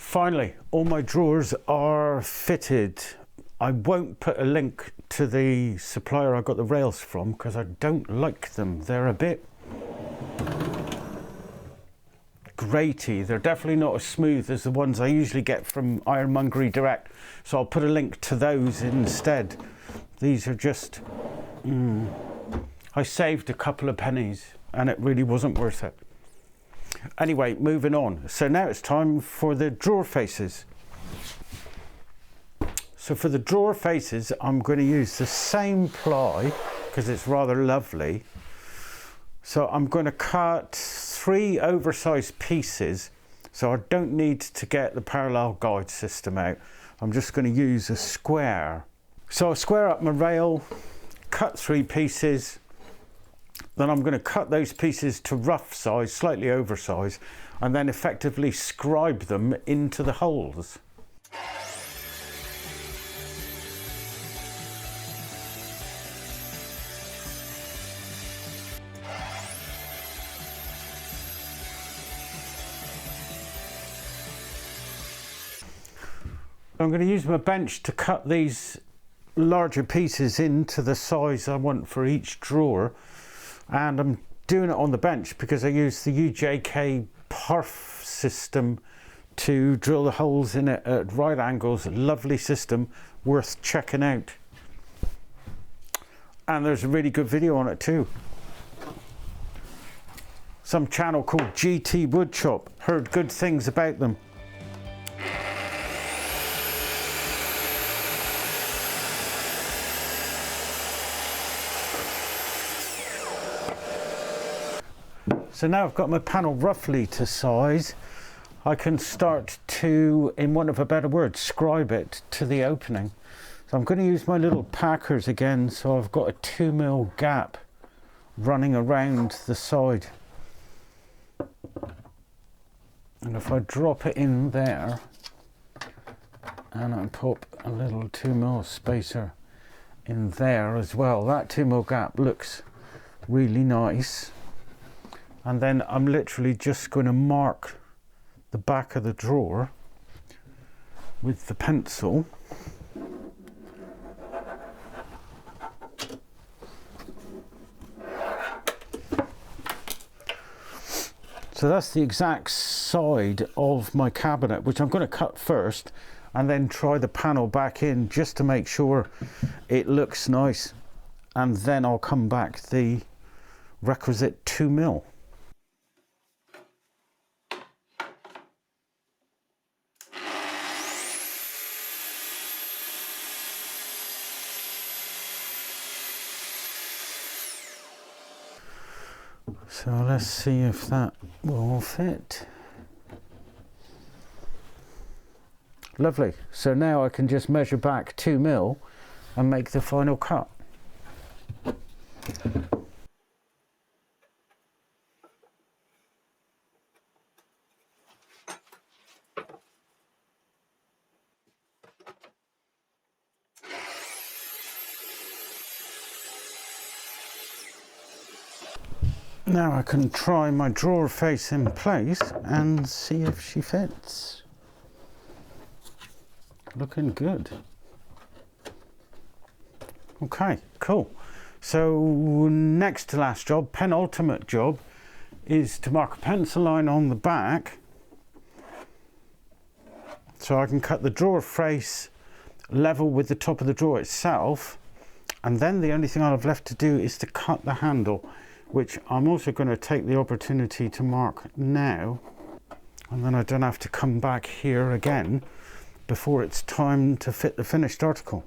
Finally, all my drawers are fitted. I won't put a link to the supplier I got the rails from because I don't like them. They're a bit graty. They're definitely not as smooth as the ones I usually get from Ironmongery Direct. So I'll put a link to those instead. These are just, I saved a couple of pennies and it really wasn't worth it. Anyway, moving on. So now it's time for the drawer faces. So for the drawer faces, I'm going to use the same ply because it's rather lovely. So I'm going to cut 3 oversized pieces. So I don't need to get the parallel guide system out. I'm just going to use a square. So I'll square up my rail, cut 3 pieces. Then I'm going to cut those pieces to rough size, slightly oversized, and then effectively scribe them into the holes. I'm going to use my bench to cut these larger pieces into the size I want for each drawer. And I'm doing it on the bench because I use the UJK perf system to drill the holes in it at right angles. Lovely system, worth checking out. And there's a really good video on it too. Some channel called GT Woodshop. Heard good things about them. So now I've got my panel roughly to size, I can start to, in want of a better word, scribe it to the opening. So I'm going to use my little packers again, so I've got a 2mm gap running around the side. And if I drop it in there, and I pop a little 2mm spacer in there as well, that 2mm gap looks really nice. And then I'm literally just going to mark the back of the drawer with the pencil. So that's the exact side of my cabinet, which I'm going to cut first and then try the panel back in just to make sure it looks nice. And then I'll come back the requisite 2mm. So let's see if that will fit. Lovely. So now I can just measure back 2mm and make the final cut. Now I can try my drawer face in place and see if she fits. Looking good. Okay, cool. So next to last job, penultimate job, is to mark a pencil line on the back so I can cut the drawer face level with the top of the drawer itself, and then the only thing I'll have left to do is to cut the handle, which I'm also going to take the opportunity to mark now, and then I don't have to come back here again before it's time to fit the finished article.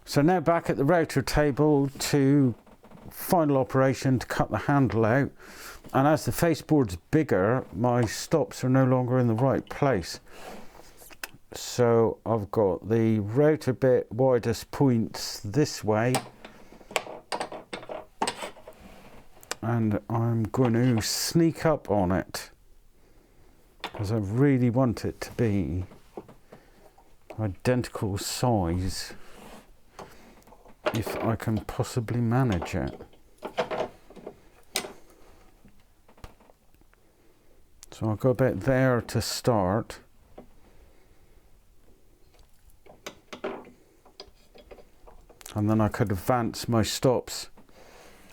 So now back at the router table to final operation to cut the handle out. And as the faceboard's bigger, my stops are no longer in the right place. So I've got the router bit widest points this way. And I'm going to sneak up on it because I really want it to be identical size if I can possibly manage it. So I'll go about there to start. And then I could advance my stops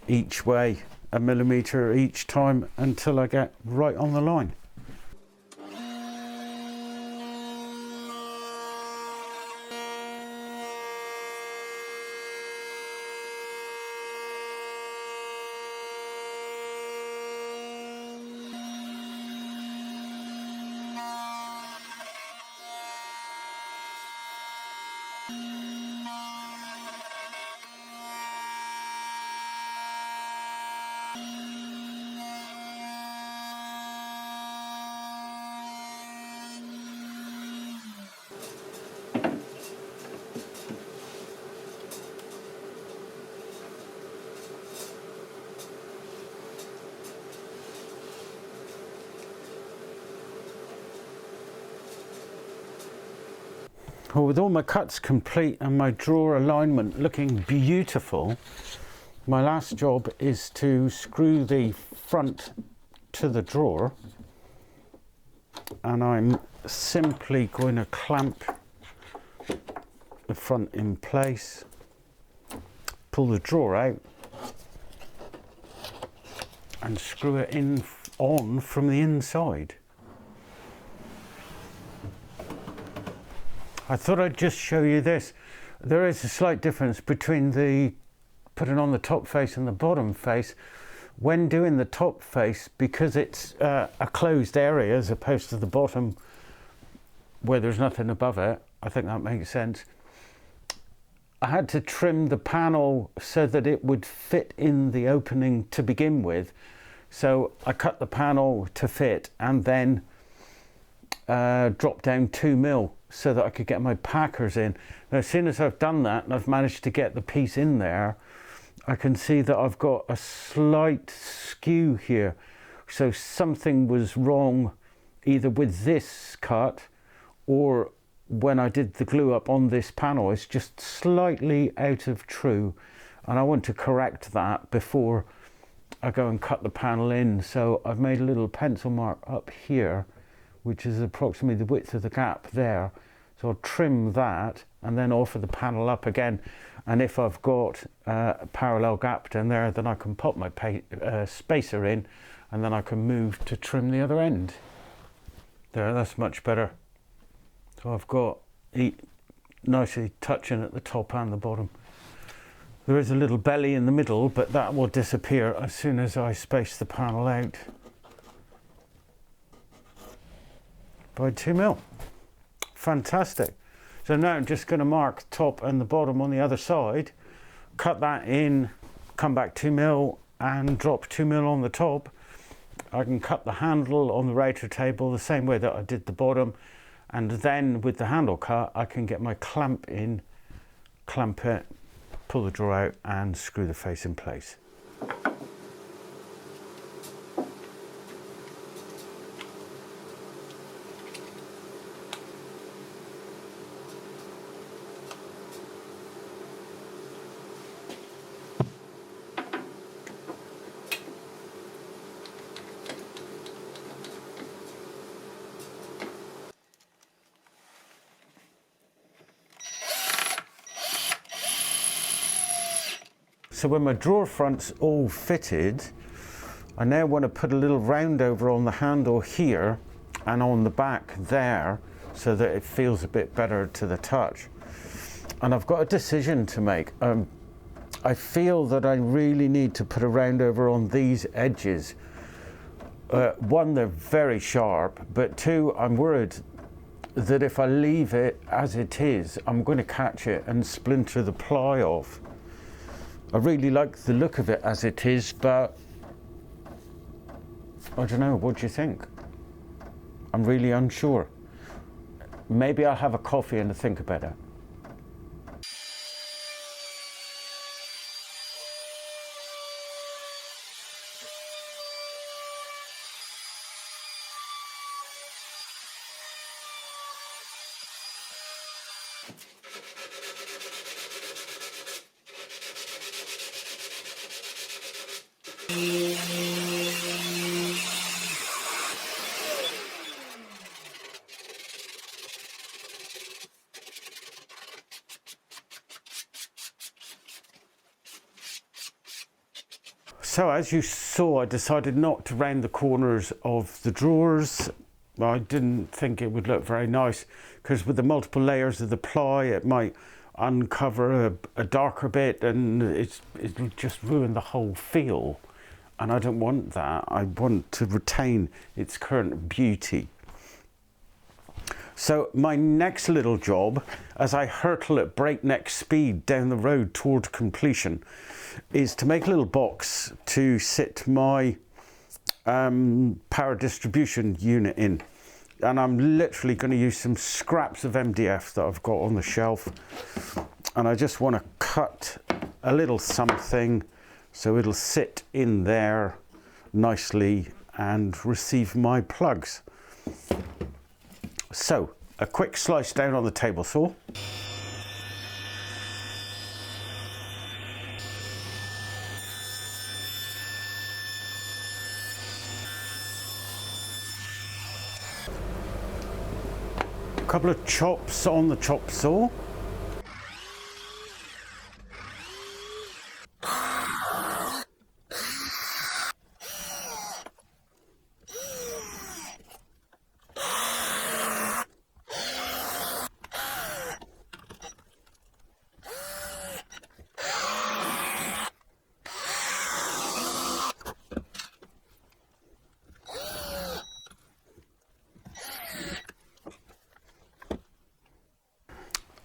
each way, a millimetre each time, until I get right on the line. Well, with all my cuts complete and my drawer alignment looking beautiful, my last job is to screw the front to the drawer, and I'm simply going to clamp the front in place, pull the drawer out and screw it on from the inside. I thought I'd just show you this. There is a slight difference between the putting on the top face and the bottom face. When doing the top face, because it's a closed area as opposed to the bottom where there's nothing above it, I think that makes sense. I had to trim the panel so that it would fit in the opening to begin with. So I cut the panel to fit and then dropped down 2mm so that I could get my packers in. Now, as soon as I've done that and I've managed to get the piece in there, I can see that I've got a slight skew here. So something was wrong either with this cut or when I did the glue up on this panel. It's just slightly out of true, and I want to correct that before I go and cut the panel in. So I've made a little pencil mark up here, which is approximately the width of the gap there. So I'll trim that and then offer the panel up again. And if I've got a parallel gap down there, then I can pop my spacer in, and then I can move to trim the other end. There, that's much better. So I've got nicely touching at the top and the bottom. There is a little belly in the middle, but that will disappear as soon as I space the panel out by 2mm. Fantastic. So now I'm just going to mark top and the bottom on the other side, cut that in, come back 2mm and drop 2mm on the top. I can cut the handle on the router table the same way that I did the bottom, and then with the handle cut I can get my clamp in, clamp it, pull the drawer out and screw the face in place. So when my drawer front's all fitted, I now want to put a little round over on the handle here and on the back there so that it feels a bit better to the touch. And I've got a decision to make. I feel that I really need to put a round over on these edges. One, they're very sharp, but two, I'm worried that if I leave it as it is, I'm going to catch it and splinter the ply off. I really like the look of it as it is, but I don't know, what do you think? I'm really unsure. Maybe I'll have a coffee and think about it. So as you saw, I decided not to round the corners of the drawers. I didn't think it would look very nice because with the multiple layers of the ply it might uncover a darker bit and it'll just ruin the whole feel, and I don't want that. I want to retain its current beauty. So my next little job, as I hurtle at breakneck speed down the road toward completion, is to make a little box to sit my power distribution unit in. And I'm literally going to use some scraps of MDF that I've got on the shelf. And I just want to cut a little something so it'll sit in there nicely and receive my plugs. So, a quick slice down on the table saw. A couple of chops on the chop saw.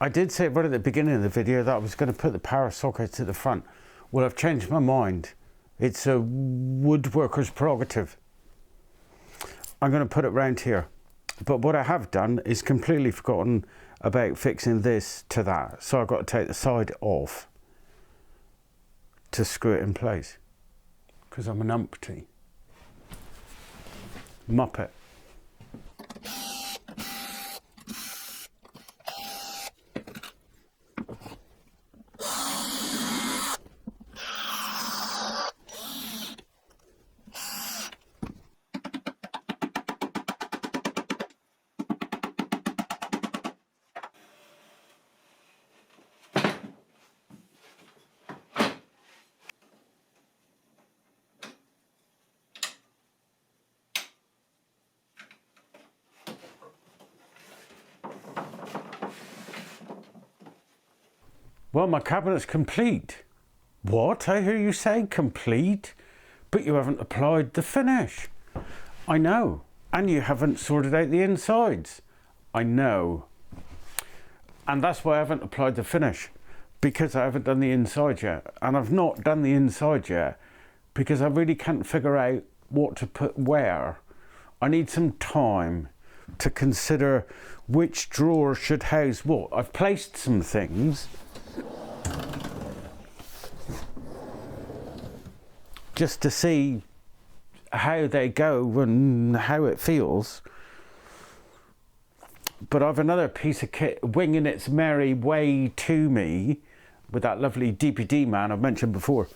I did say right at the beginning of the video that I was going to put the power socket at the front. Well, I've changed my mind. It's a woodworker's prerogative. I'm going to put it round here. But what I have done is completely forgotten about fixing this to that. So I've got to take the side off to screw it in place. Because I'm an umpty. Muppet. Well, my cabinet's complete. What? I hear you say complete? But you haven't applied the finish. I know. And you haven't sorted out the insides. I know. And that's why I haven't applied the finish. Because I haven't done the inside yet. And I've not done the inside yet because I really can't figure out what to put where. I need some time to consider which drawer should house what. I've placed some things just to see how they go and how it feels. But I've another piece of kit winging its merry way to me with that lovely DPD man I've mentioned before.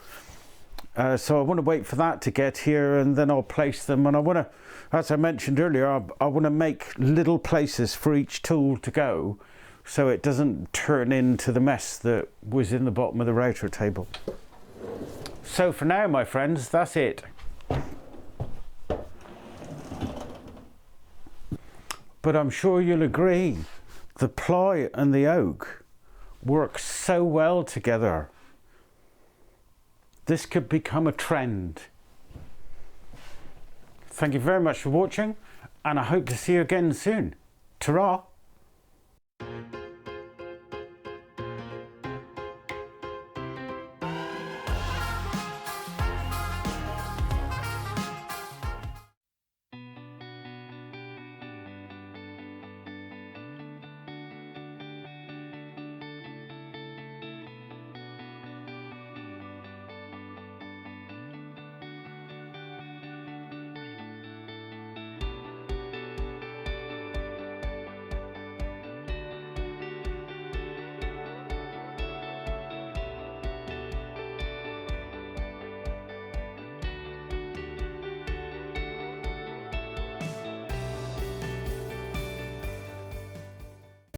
So I want to wait for that to get here and then I'll place them. And I want to, as I mentioned earlier, I want to make little places for each tool to go so it doesn't turn into the mess that was in the bottom of the router table. So for now, my friends, that's it. But I'm sure you'll agree, the ply and the oak work so well together. This could become a trend. Thank you very much for watching, and I hope to see you again soon. Ta-ra!